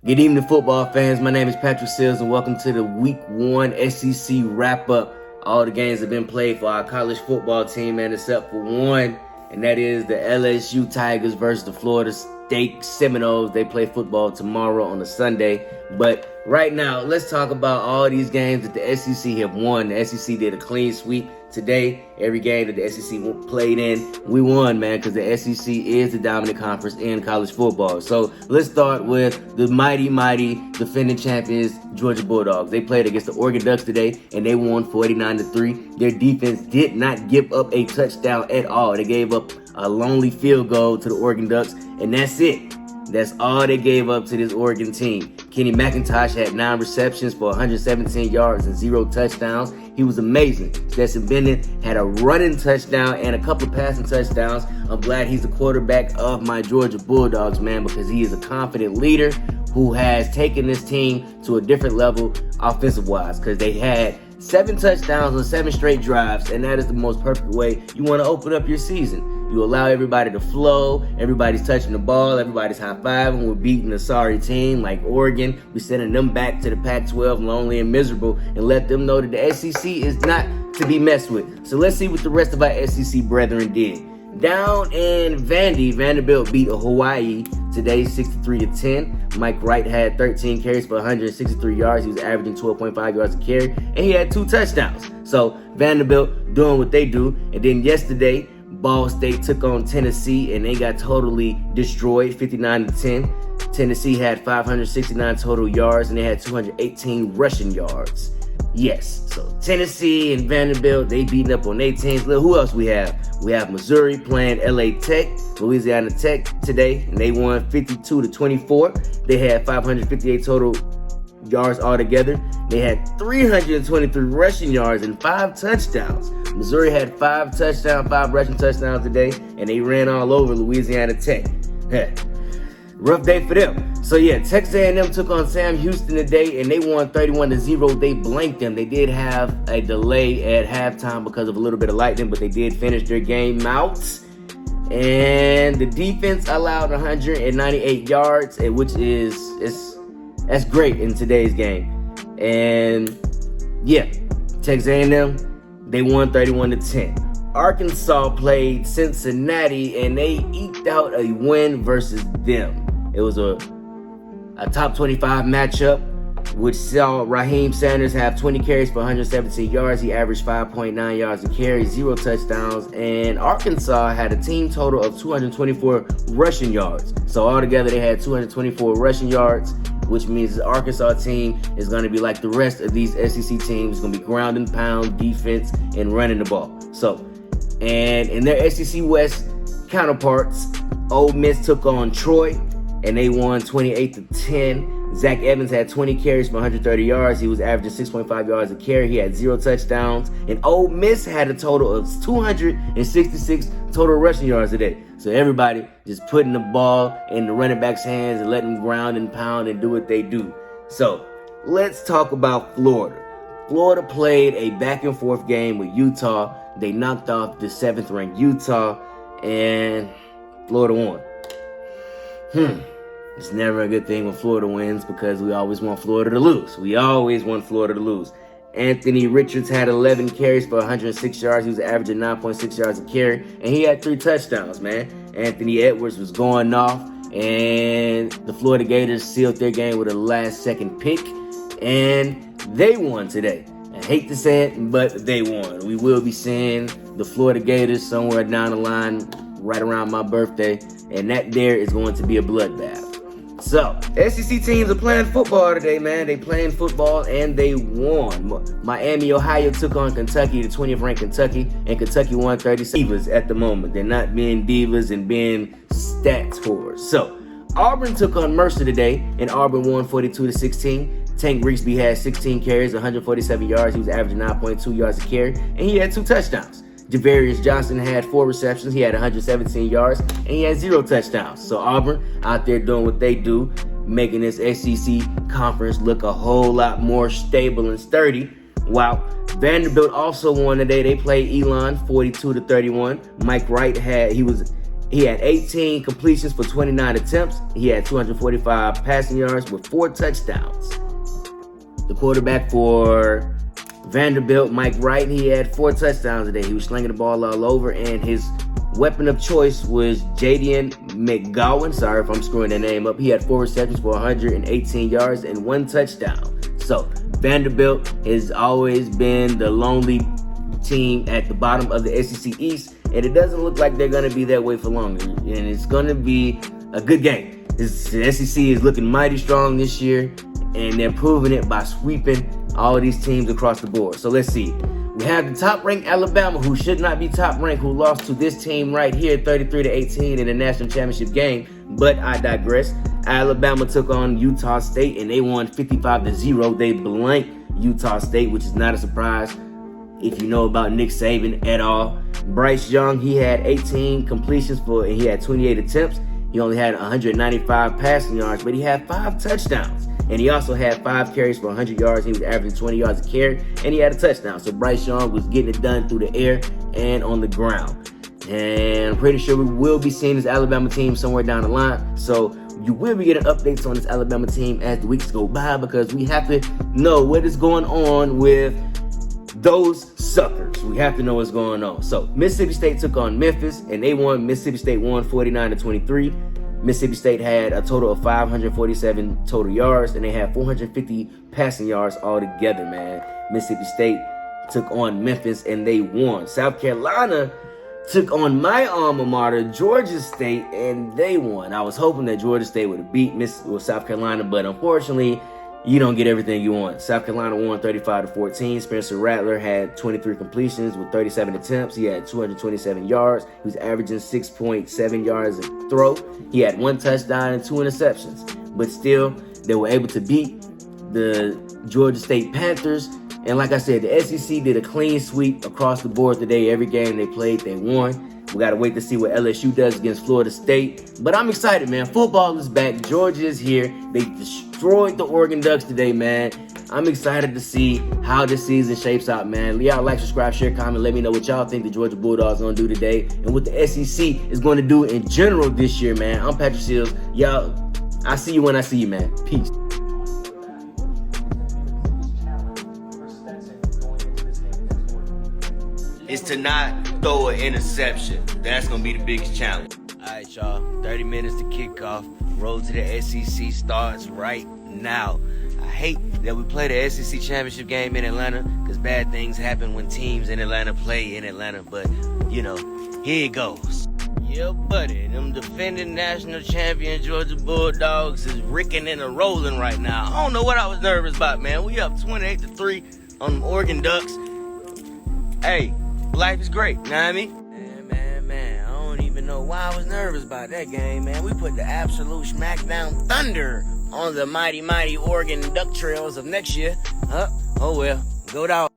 Good evening, football fans. My name is Patrick Sills, and welcome to the Week 1 SEC wrap-up. All the games have been played for our college football team, man, except for one, and that is the LSU Tigers versus the Florida State Seminoles. They play football tomorrow on a Sunday. But right now, let's talk about all these games that the SEC have won. The SEC did a clean sweep today. Every game that the SEC played in, we won, man, because the SEC is the dominant conference in college football. So let's start with the mighty defending champions, Georgia Bulldogs. They played against the Oregon Ducks today, and they won 49-3. Their defense did not give up a touchdown at all. They gave up a lonely field goal to the Oregon Ducks, and that's it. That's all they gave up to this Oregon team. Kenny McIntosh had 9 receptions for 117 yards and 0 touchdowns. He was amazing. Stetson Bennett had a running touchdown and a couple of passing touchdowns. I'm glad he's the quarterback of my Georgia Bulldogs, man, because he is a confident leader who has taken this team to a different level offensive-wise, because they had 7 touchdowns on 7 straight drives, and that is the most perfect way you want to open up your season. You allow everybody to flow, everybody's touching the ball, everybody's high-fiving. We're beating a sorry team like Oregon. We're sending them back to the Pac-12 lonely and miserable, and let them know that the SEC is not to be messed with. So let's see what the rest of our SEC brethren did. Down in Vanderbilt beat Hawaii today 63-10. Mike Wright had 13 carries for 163 yards. He was averaging 12.5 yards a carry, and he had 2 touchdowns. So Vanderbilt doing what they do. And then yesterday, Ball State took on Tennessee, and they got totally destroyed, 59-10. Tennessee had 569 total yards, and they had 218 rushing yards. Yes, so Tennessee and Vanderbilt, they beating up on their teams. Look, who else we have? We have Missouri playing LA Tech, Louisiana Tech today, and they won 52-24. They had 558 total yards altogether. They had 323 rushing yards and 5 touchdowns. Missouri had 5 rushing touchdowns today, and they ran all over Louisiana Tech. Rough day for them. So yeah, Texas A&M took on Sam Houston today, and they won 31-0. They blanked them. They did have a delay at halftime because of a little bit of lightning, but they did finish their game out. And the defense allowed 198 yards, which that's great in today's game. And yeah, Texas A&M, they won 31-10. Arkansas played Cincinnati, and they eked out a win versus them. It was a top 25 matchup, which saw Raheem Sanders have 20 carries for 117 yards. He averaged 5.9 yards a carry, 0 touchdowns. And Arkansas had a team total of 224 rushing yards. So altogether, they had 224 rushing yards, which means the Arkansas team is going to be like the rest of these SEC teams. It's going to be ground and pound defense and running the ball. So, and in their SEC West counterparts, Ole Miss took on Troy, and they won 28-10. Zach Evans had 20 carries for 130 yards. He was averaging 6.5 yards a carry. He had 0 touchdowns. And Ole Miss had a total of 266 total rushing yards today. So everybody just putting the ball in the running back's hands and letting them ground and pound and do what they do. So let's talk about Florida. Florida played a back-and-forth game with Utah. They knocked off the 7th-ranked Utah, and Florida won. It's never a good thing when Florida wins, because we always want Florida to lose. Anthony Richards had 11 carries for 106 yards. He was averaging 9.6 yards a carry, and he had 3 touchdowns, man. Anthony Edwards was going off, and the Florida Gators sealed their game with a last-second pick, and they won today. I hate to say it, but they won. We will be seeing the Florida Gators somewhere down the line right around my birthday, and that there is going to be a bloodbath. So, SEC teams are playing football today, man. They playing football, and they won. Miami, Ohio took on Kentucky, the 20th ranked Kentucky, and Kentucky won 37 divas at the moment. They're not being divas and being stats whores. So, Auburn took on Mercer today, and Auburn won 42-16. Tank Grigsby had 16 carries, 147 yards. He was averaging 9.2 yards a carry, and he had 2 touchdowns. Javarius Johnson had 4 receptions. He had 117 yards, and he had 0 touchdowns. So Auburn out there doing what they do, making this SEC conference look a whole lot more stable and sturdy. Wow. Vanderbilt also won today. They played Elon 42-31. Mike Wright He had 18 completions for 29 attempts. He had 245 passing yards with 4 touchdowns. The quarterback for Vanderbilt, Mike Wright, he had 4 touchdowns today. He was slinging the ball all over, and his weapon of choice was Jaden McGowan. Sorry if I'm screwing that name up. He had 4 receptions for 118 yards and 1 touchdown. So Vanderbilt has always been the lonely team at the bottom of the SEC East, and it doesn't look like they're going to be that way for long. And it's going to be a good game. The SEC is looking mighty strong this year, and they're proving it by sweeping all these teams across the board. So let's see. We have the top-ranked Alabama, who should not be top-ranked, who lost to this team right here, 33-18 in the national championship game. But I digress. Alabama took on Utah State, and they won 55-0. They blanked Utah State, which is not a surprise if you know about Nick Saban at all. Bryce Young, he had 18 completions and he had 28 attempts. He only had 195 passing yards, but he had 5 touchdowns. And he also had 5 carries for 100 yards. He was averaging 20 yards a carry, and he had a touchdown. So Bryce Young was getting it done through the air and on the ground. And I'm pretty sure we will be seeing this Alabama team somewhere down the line. So you will be getting updates on this Alabama team as the weeks go by, because we have to know what is going on with those suckers. We have to know what's going on. So Mississippi State took on Memphis, and they won. Mississippi State won 49-23. Mississippi State had a total of 547 total yards, and they had 450 passing yards altogether, man. Mississippi State took on Memphis, and they won. South Carolina took on my alma mater, Georgia State, and they won. I was hoping that Georgia State would have beat South Carolina, but unfortunately, you don't get everything you want. South Carolina won 35-14. Spencer Rattler had 23 completions with 37 attempts. He had 227 yards. He was averaging 6.7 yards a throw. He had 1 touchdown and 2 interceptions. But still, they were able to beat the Georgia State Panthers. And like I said, the SEC did a clean sweep across the board today. Every game they played, they won. We got to wait to see what LSU does against Florida State. But I'm excited, man. Football is back. Georgia is here. They destroyed the Oregon Ducks today, man. I'm excited to see how this season shapes out, man. Y'all like, subscribe, share, comment. Let me know what y'all think the Georgia Bulldogs going to do today and what the SEC is going to do in general this year, man. I'm Patrick Seals. Y'all, I see you when I see you, man. Peace. Is to not throw an interception. That's going to be the biggest challenge. All right, y'all. 30 minutes to kick off. Road to the SEC starts right now. I hate that we play the SEC championship game in Atlanta, because bad things happen when teams in Atlanta play in Atlanta. But, you know, here it goes. Yeah, buddy. Them defending national champion Georgia Bulldogs is ricking and rolling right now. I don't know what I was nervous about, man. We up 28-3 on them Oregon Ducks. Hey, life is great, you know what I mean? Man, I don't even know why I was nervous about that game, man. We put the absolute smackdown thunder on the mighty Oregon Duck Trails of next year. Oh well, go Dogs.